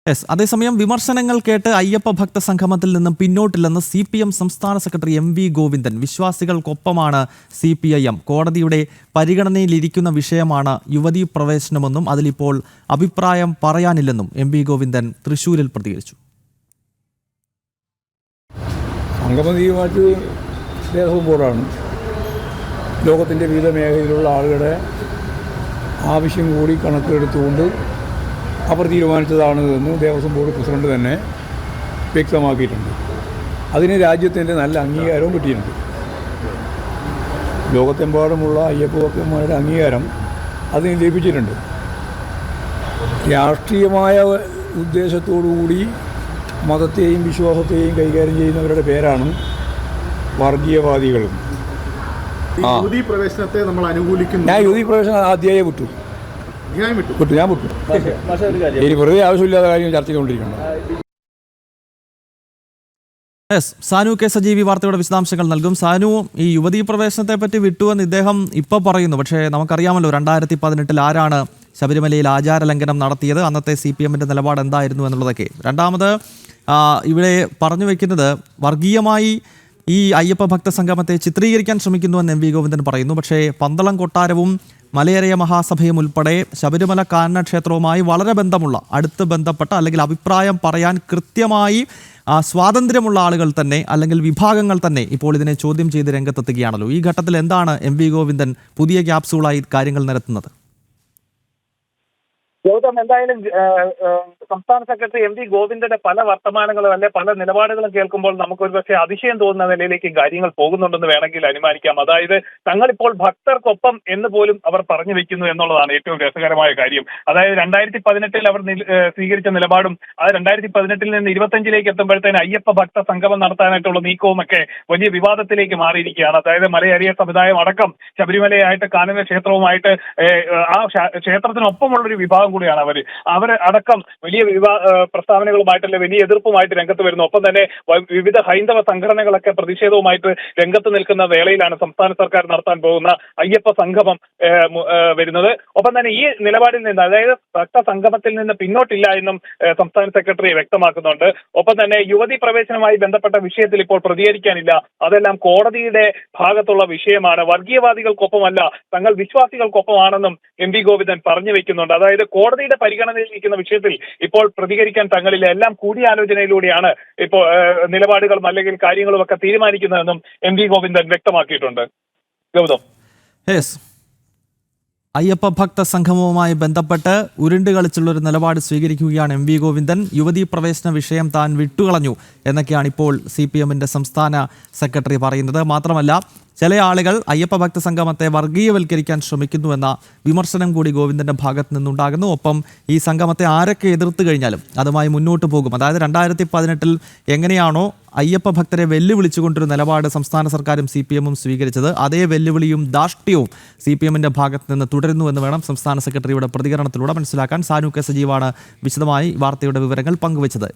Yes, അതേസമയം വിമർശനങ്ങൾ കേട്ട് അയ്യപ്പ ഭക്ത സംഗമത്തിൽ നിന്നും പിന്നോട്ടില്ലെന്ന് CPM സംസ്ഥാന സെക്രട്ടറി MV ഗോവിന്ദൻ. വിശ്വാസികൾക്കൊപ്പമാണ് CPIM. കോടതിയുടെ പരിഗണനയിലിരിക്കുന്ന വിഷയമാണ് യുവതീ പ്രവേശനമെന്നും അതിലിപ്പോൾ അഭിപ്രായം പറയാനില്ലെന്നും MV ഗോവിന്ദൻ തൃശ്ശൂരിൽ പ്രതികരിച്ചു. സംഗമതീയുമായിട്ട് ദേവസ്വം ബോർഡാണ് ലോകത്തിൻ്റെ വിവിധ മേഖലയിലുള്ള ആളുകളുടെ ആവശ്യം കൂടി കണക്കിലെടുത്തുകൊണ്ട് അവർ തീരുമാനിച്ചതാണ് എന്ന് ദേവസ്വം ബോർഡ് പ്രസിഡന്റ് തന്നെ വ്യക്തമാക്കിയിട്ടുണ്ട്. അതിന് രാജ്യത്തിൻ്റെ നല്ല അംഗീകാരവും കിട്ടിയിട്ടുണ്ട്. ലോകത്തെമ്പാടുമുള്ള അയ്യപ്പ ഭക്തന്മാരുടെ അംഗീകാരം അതിന് ലഭിച്ചിട്ടുണ്ട്. രാഷ്ട്രീയമായ ഉദ്ദേശത്തോടുകൂടി മതത്തെയും വിശ്വാസത്തെയും കൈകാര്യം ചെയ്യുന്നവരുടെ പേരാണ് വർഗീയവാദികൾ. യുവതീ പ്രവേശനത്തെ നമ്മൾ അനുകൂലിക്കുന്നു. ഞാൻ യുവതീ പ്രവേശനം ആദ്യമായി വിട്ടു. ഞാൻ വിട്ടു. ഇനി വെറുതെ ആവശ്യമില്ലാത്ത കാര്യം ചർച്ച ചെയ്തുകൊണ്ടിരിക്കണം. സാനു കെ സജീവി വാർത്തയുടെ വിശദാംശങ്ങൾ നൽകും. സാനു, ഈ യുവതീ പ്രവേശനത്തെ പറ്റി വിട്ടുവെന്ന് ഇദ്ദേഹം ഇപ്പോൾ പറയുന്നു. പക്ഷേ നമുക്കറിയാമല്ലോ 2018 ആരാണ് ശബരിമലയിൽ ആചാരലംഘനം നടത്തിയത്, അന്നത്തെ CPMന്റെ നിലപാട് എന്തായിരുന്നു എന്നുള്ളതൊക്കെ. രണ്ടാമത് ഇവിടെ പറഞ്ഞു വെക്കുന്നത് വർഗീയമായി ഈ അയ്യപ്പ ഭക്ത സംഗമത്തെ ചിത്രീകരിക്കാൻ ശ്രമിക്കുന്നുവെന്ന് MV ഗോവിന്ദൻ പറയുന്നു. പക്ഷേ പന്തളം കൊട്ടാരവും മലയരയ മഹാസഭയും ഉൾപ്പെടെ ശബരിമല കാനന ക്ഷേത്രവുമായി വളരെ അടുത്ത് ബന്ധപ്പെട്ട അല്ലെങ്കിൽ അഭിപ്രായം പറയാൻ കൃത്യമായി സ്വാതന്ത്ര്യമുള്ള ആളുകൾ തന്നെ അല്ലെങ്കിൽ വിഭാഗങ്ങൾ തന്നെ ഇപ്പോൾ ഇതിനെ ചോദ്യം ചെയ്ത് രംഗത്തെത്തുകയാണല്ലോ. ഈ ഘട്ടത്തിൽ എന്താണ് MV ഗോവിന്ദൻ പുതിയ ക്യാപ്സൂളായി കാര്യങ്ങൾ നിരത്തുന്നത്? ഗൗതം, എന്തായാലും സംസ്ഥാന സെക്രട്ടറി MV ഗോവിന്ദന്റെ പല വർത്തമാനങ്ങളും അല്ലെ പല നിലപാടുകളും കേൾക്കുമ്പോൾ നമുക്കൊരു പക്ഷേ അതിശയം തോന്നുന്ന നിലയിലേക്ക് കാര്യങ്ങൾ പോകുന്നുണ്ടെന്ന് വേണമെങ്കിൽ അനുമാനിക്കാം. അതായത് തങ്ങളിപ്പോൾ ഭക്തർക്കൊപ്പം എന്ന് പോലും അവർ പറഞ്ഞു വെക്കുന്നു എന്നുള്ളതാണ് ഏറ്റവും രസകരമായ കാര്യം. അതായത് 2018 അവർ സ്വീകരിച്ച നിലപാടും അത് 2018 നിന്ന് 25 എത്തുമ്പോഴത്തേന് അയ്യപ്പ ഭക്ത സംഗമം നടത്താനായിട്ടുള്ള നീക്കവും ഒക്കെ വലിയ വിവാദത്തിലേക്ക് മാറിയിരിക്കുകയാണ്. അതായത് മലയരിയ സമുദായം അടക്കം ശബരിമലയായിട്ട് കാനന ക്ഷേത്രവുമായിട്ട് ആ ക്ഷേത്രത്തിനൊപ്പമുള്ളൊരു വിഭാഗം കൂടിയാണ് അവർ അടക്കം വലിയ പ്രസ്താവനകളുമായിട്ടല്ലേ വലിയ എതിർപ്പുമായിട്ട് രംഗത്ത് വരുന്നു. ഒപ്പം തന്നെ വിവിധ ഹൈന്ദവ സംഘടനകളൊക്കെ പ്രതിഷേധവുമായിട്ട് രംഗത്ത് നിൽക്കുന്ന വേളയിലാണ് സംസ്ഥാന സർക്കാർ നടത്താൻ പോകുന്ന അയ്യപ്പ സംഗമം വരുന്നത്. ഒപ്പം തന്നെ ഈ നിലപാടിൽ നിന്ന്, അതായത് ഭക്ത സംഗമത്തിൽ നിന്ന് പിന്നോട്ടില്ല എന്നും സംസ്ഥാന സെക്രട്ടറി വ്യക്തമാക്കുന്നുണ്ട്. ഒപ്പം തന്നെ യുവതീ പ്രവേശനവുമായി ബന്ധപ്പെട്ട വിഷയത്തിൽ ഇപ്പോൾ പ്രതികരിക്കാനില്ല, അതെല്ലാം കോടതിയുടെ ഭാഗത്തുള്ള വിഷയമാണ്. വർഗീയവാദികൾക്കൊപ്പമല്ല, തങ്ങൾ വിശ്വാസികൾക്കൊപ്പമാണെന്നും MV ഗോവിന്ദൻ പറഞ്ഞു വെക്കുന്നുണ്ട്. അതായത് കോടതിയുടെ പരിഗണനയിലിരിക്കുന്ന വിഷയത്തിൽ ഇപ്പോൾ പ്രതികരിക്കാൻ തങ്ങളില്ല, എല്ലാം കൂടിയാലോചനയിലൂടെയാണ് ഇപ്പോൾ നിലപാടുകളും അല്ലെങ്കിൽ കാര്യങ്ങളും ഒക്കെ തീരുമാനിക്കുന്നതെന്നും MV ഗോവിന്ദൻ വ്യക്തമാക്കിയിട്ടുണ്ട്. ഗൗതം, അയ്യപ്പ ഭക്ത സംഗമവുമായി ബന്ധപ്പെട്ട് ഉരുണ്ട് കളിച്ചുള്ളൊരു നിലപാട് സ്വീകരിക്കുകയാണ് MV ഗോവിന്ദൻ. യുവതീ പ്രവേശന വിഷയം താൻ വിട്ടുകളഞ്ഞു എന്നൊക്കെയാണ് ഇപ്പോൾ CPMന്റെ സംസ്ഥാന സെക്രട്ടറി പറയുന്നത്. മാത്രമല്ല, ചില ആളുകൾ അയ്യപ്പ ഭക്ത സംഗമത്തെ വർഗീയവൽക്കരിക്കാൻ ശ്രമിക്കുന്നുവെന്ന വിമർശനം കൂടി ഗോവിന്ദന്റെ ഭാഗത്ത് നിന്നുണ്ടാകുന്നു. ഒപ്പം ഈ സംഗമത്തെ ആരൊക്കെ എതിർത്ത് കഴിഞ്ഞാലും അതുമായി മുന്നോട്ട് പോകും. അതായത് 2018 എങ്ങനെയാണോ അയ്യപ്പ ഭക്തരെ വെല്ലുവിളിച്ചുകൊണ്ടൊരു നിലപാട് സംസ്ഥാന സർക്കാരും CPMും സ്വീകരിച്ചത്, അതേ വെല്ലുവിളിയും ധാർഷ്ട്യവും CPMന്റെ ഭാഗത്ത് നിന്ന് തുടരുന്നുവെന്ന് വേണം സംസ്ഥാന സെക്രട്ടറിയുടെ പ്രതികരണത്തിലൂടെ മനസ്സിലാക്കാൻ. സാനു കെ സജീവാണ് വിശദമായി വാർത്തയുടെ വിവരങ്ങൾ പങ്കുവച്ചത്.